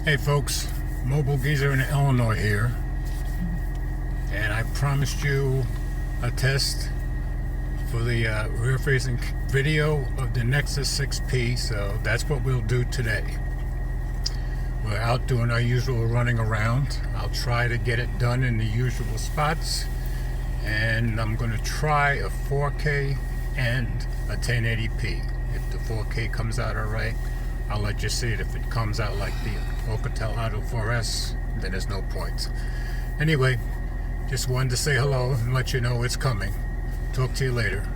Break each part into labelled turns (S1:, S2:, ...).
S1: Hey folks, Mobile Geezer in Illinois here, and I promised you a test for the rear-facing video of the Nexus 6P, so that's what we'll do today. We're out doing our usual running around. I'll try to get it done in the usual spots, and I'm going to try a 4K and a 1080p. If the 4K comes out alright, I'll let you see it. If it comes out like the Alcatel Auto 4S, then there's no point. Anyway, just wanted to say hello and let you know it's coming. Talk to you later.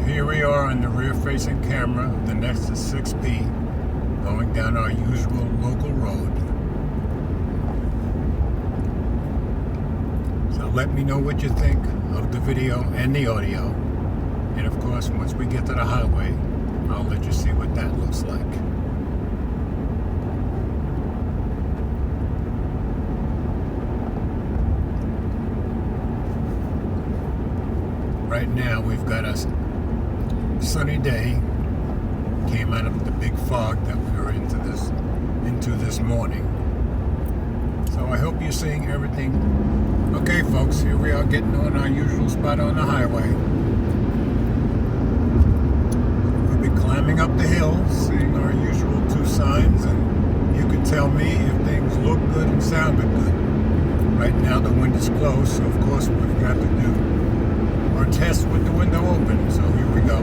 S1: Here we are on the rear-facing camera of the Nexus 6P, going down our usual local road. So let me know what you think of the video and the audio. And of course, once we get to the highway, I'll let you see what that looks like. Right now, we've got a sunny day. Came out of the big fog that we were into this morning. So I hope you're seeing everything. Okay folks, here we are getting on our usual spot on the highway. We'll be climbing up the hill, seeing our usual two signs, and you can tell me if things look good and sounded good. Right now the wind is closed, so of course we've got to do our test with the window open. So here we go.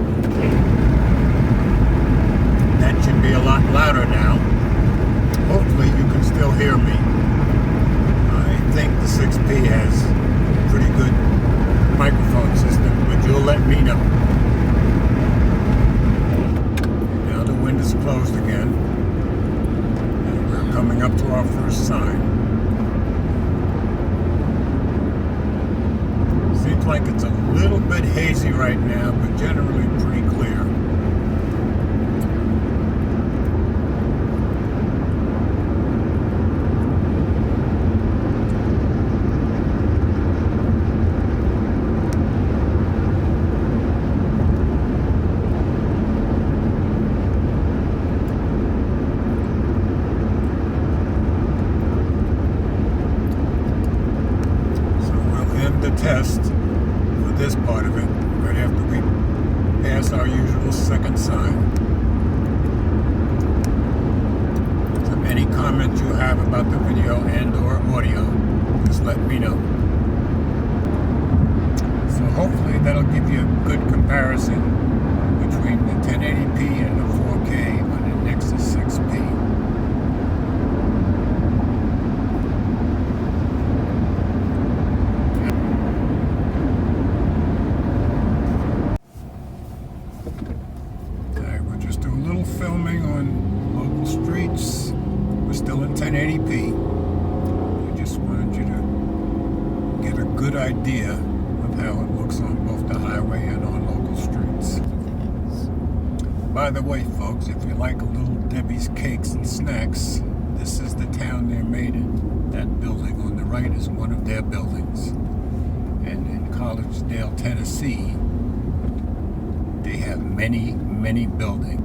S1: That should be a lot louder now. Hopefully you can still hear me. I think the 6P has a pretty good microphone system, but you'll let me know. Now the wind is closed again, and we're coming up to our first sign. Seems like it's a little bit hazy right now, but generally pretty clear. The test for this part of it right after we pass our usual second sign. So any comments you have about the video and or audio, just let me know. So hopefully that'll give you a good comparison between the 1080p and the 4K on the Nexus 6P. Filming on local streets. We're still in 1080p. I just wanted you to get a good idea of how it looks on both the highway and on local streets. By the way, folks, if you like a little Debbie's cakes and snacks, this is the town they're made in. That building on the right is one of their buildings. And in Collegedale, Tennessee, they have many, many buildings.